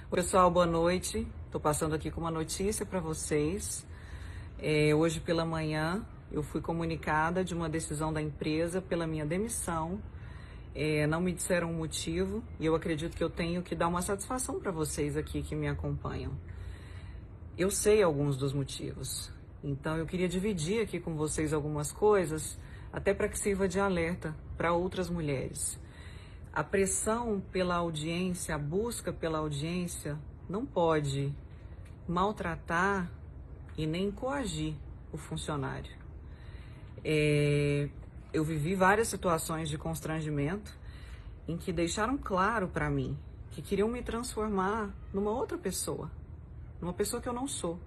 Pessoal, boa noite. Estou passando aqui com uma notícia para vocês. Hoje pela manhã eu fui comunicada de uma decisão da empresa pela minha demissão. Não me disseram o motivo e eu acredito que eu tenho que dar uma satisfação para vocês aqui que me acompanham. Eu sei alguns dos motivos, então eu queria dividir aqui com vocês algumas coisas, até para que sirva de alerta para outras mulheres. A pressão pela audiência, a busca pela audiência, não pode maltratar e nem coagir o funcionário. Eu vivi várias situações de constrangimento em que deixaram claro para mim que queriam me transformar numa outra pessoa, numa pessoa que eu não sou.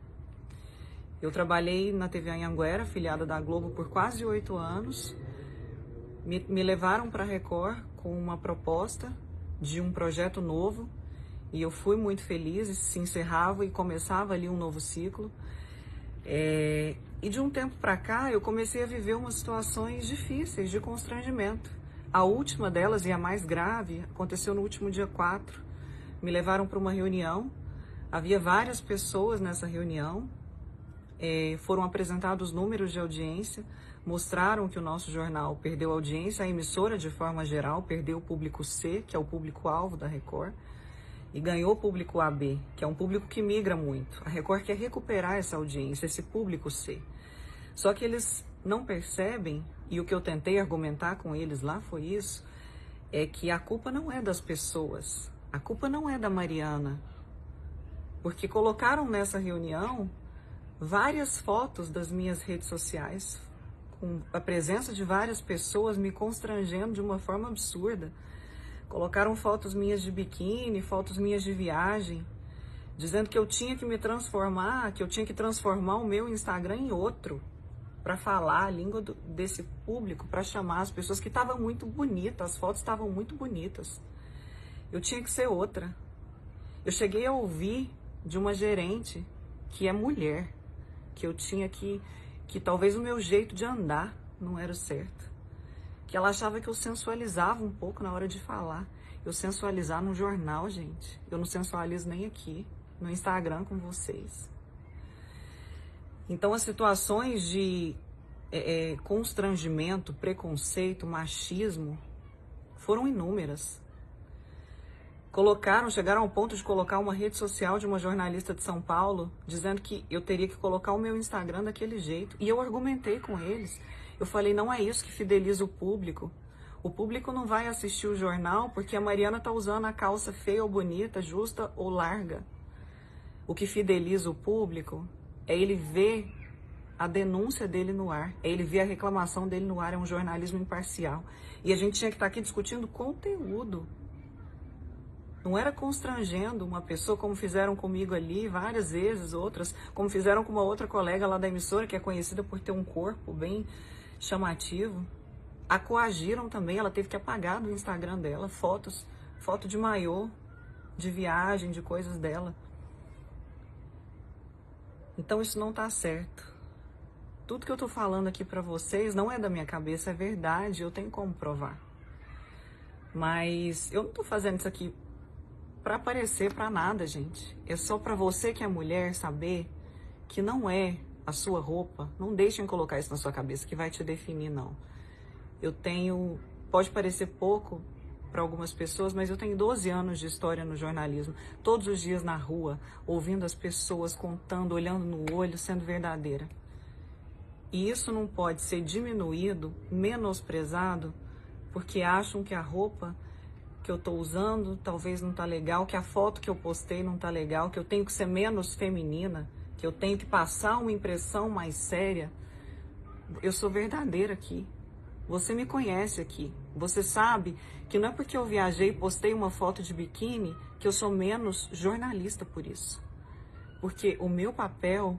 Eu trabalhei na TV Anhanguera, afiliada da Globo, por quase 8 anos. Me levaram para a Record com uma proposta de um projeto novo e eu fui muito feliz, e se encerrava e começava ali um novo ciclo. E de um tempo para cá eu comecei a viver umas situações difíceis de constrangimento. A última delas, e a mais grave, aconteceu no último dia 4. Me levaram para uma reunião, havia várias pessoas nessa reunião, foram apresentados números de audiência, mostraram que o nosso jornal perdeu audiência, a emissora de forma geral perdeu o público C, que é o público-alvo da Record, e ganhou o público AB, que é um público que migra muito. A Record quer recuperar essa audiência, esse público C. Só que eles não percebem, e o que eu tentei argumentar com eles lá foi isso, é que a culpa não é das pessoas, a culpa não é da Mariana, porque colocaram nessa reunião várias fotos das minhas redes sociais, com a presença de várias pessoas me constrangendo de uma forma absurda. Colocaram fotos minhas de biquíni, fotos minhas de viagem, dizendo que eu tinha que me transformar, que eu tinha que transformar o meu Instagram em outro, para falar a língua desse público, para chamar as pessoas que estavam muito bonitas, as fotos estavam muito bonitas. Eu tinha que ser outra. Eu cheguei a ouvir de uma gerente que é mulher, que eu tinha que talvez o meu jeito de andar não era o certo. Que ela achava que eu sensualizava um pouco na hora de falar. Eu sensualizar num jornal, gente. Eu não sensualizo nem aqui, no Instagram com vocês. Então as situações de constrangimento, preconceito, machismo foram inúmeras. Chegaram ao ponto de colocar uma rede social de uma jornalista de São Paulo, dizendo que eu teria que colocar o meu Instagram daquele jeito. E eu argumentei com eles. Eu falei, não é isso que fideliza o público. O público não vai assistir o jornal porque a Mariana está usando a calça feia ou bonita, justa ou larga. O que fideliza o público é ele ver a denúncia dele no ar, é ele ver a reclamação dele no ar, é um jornalismo imparcial. E a gente tinha que estar aqui discutindo conteúdo. Não era constrangendo uma pessoa, como fizeram comigo ali várias vezes, outras, como fizeram com uma outra colega lá da emissora, que é conhecida por ter um corpo bem chamativo. A coagiram também, ela teve que apagar do Instagram dela foto de maiô, de viagem, de coisas dela. Então isso não tá certo. Tudo que eu tô falando aqui pra vocês não é da minha cabeça, é verdade, eu tenho como provar. Mas eu não tô fazendo isso aqui para aparecer para nada, gente. É só para você que é mulher saber que não é a sua roupa. Não deixem colocar isso na sua cabeça que vai te definir, não. Pode parecer pouco para algumas pessoas, mas eu tenho 12 anos de história no jornalismo. Todos os dias na rua, ouvindo as pessoas contando, olhando no olho, sendo verdadeira. E isso não pode ser diminuído, menosprezado, porque acham que a roupa que eu tô usando talvez não tá legal, que a foto que eu postei não tá legal, que eu tenho que ser menos feminina, que eu tenho que passar uma impressão mais séria. Eu sou verdadeira aqui. Você me conhece aqui. Você sabe que não é porque eu viajei e postei uma foto de biquíni que eu sou menos jornalista por isso. Porque o meu papel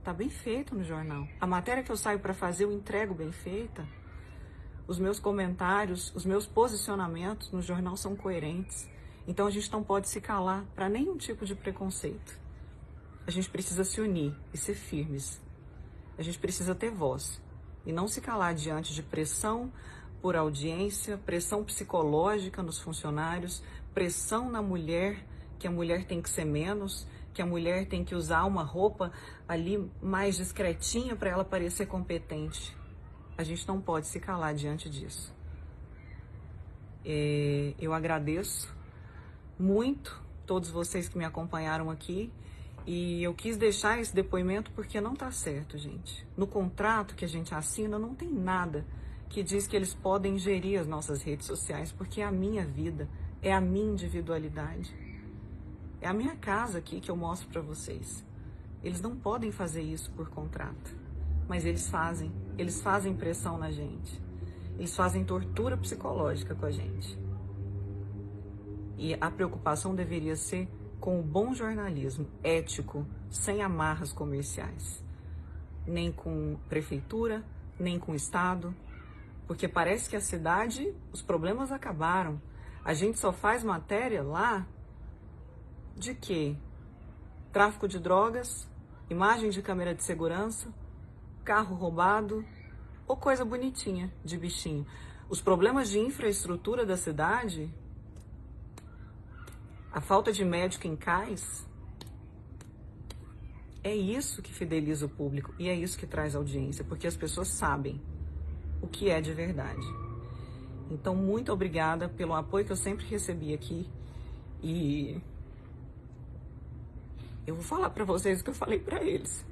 tá bem feito no jornal. A matéria que eu saio para fazer eu entrego bem feita. Os meus comentários, os meus posicionamentos no jornal são coerentes. Então a gente não pode se calar para nenhum tipo de preconceito. A gente precisa se unir e ser firmes. A gente precisa ter voz e não se calar diante de pressão por audiência, pressão psicológica nos funcionários, pressão na mulher que a mulher tem que ser menos, que a mulher tem que usar uma roupa ali mais discretinha para ela parecer competente. A gente não pode se calar diante disso. Eu agradeço muito todos vocês que me acompanharam aqui e eu quis deixar esse depoimento porque não tá certo, gente. No contrato que a gente assina não tem nada que diz que eles podem gerir as nossas redes sociais, porque é a minha vida, é a minha individualidade. É a minha casa aqui que eu mostro para vocês. Eles não podem fazer isso por contrato, mas eles fazem pressão na gente. Eles fazem tortura psicológica com a gente. E a preocupação deveria ser com o bom jornalismo, ético, sem amarras comerciais. Nem com prefeitura, nem com Estado, porque parece que a cidade, os problemas acabaram. A gente só faz matéria lá de quê? Tráfico de drogas, imagem de câmera de segurança, carro roubado ou coisa bonitinha de bichinho. Os problemas de infraestrutura da cidade, a falta de médico em cais, é isso que fideliza o público e é isso que traz audiência, porque as pessoas sabem o que é de verdade. Então, muito obrigada pelo apoio que eu sempre recebi aqui e eu vou falar para vocês o que eu falei para eles.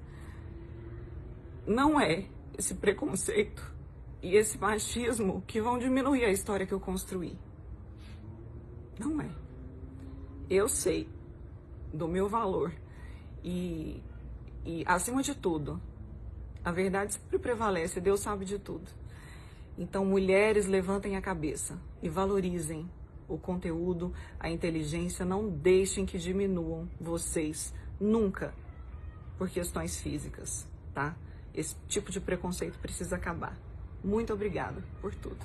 Não é esse preconceito e esse machismo que vão diminuir a história que eu construí. Não é. Eu sei do meu valor e acima de tudo, a verdade sempre prevalece, Deus sabe de tudo. Então, mulheres, levantem a cabeça e valorizem o conteúdo, a inteligência, não deixem que diminuam vocês, nunca, por questões físicas, tá? Esse tipo de preconceito precisa acabar. Muito obrigada por tudo.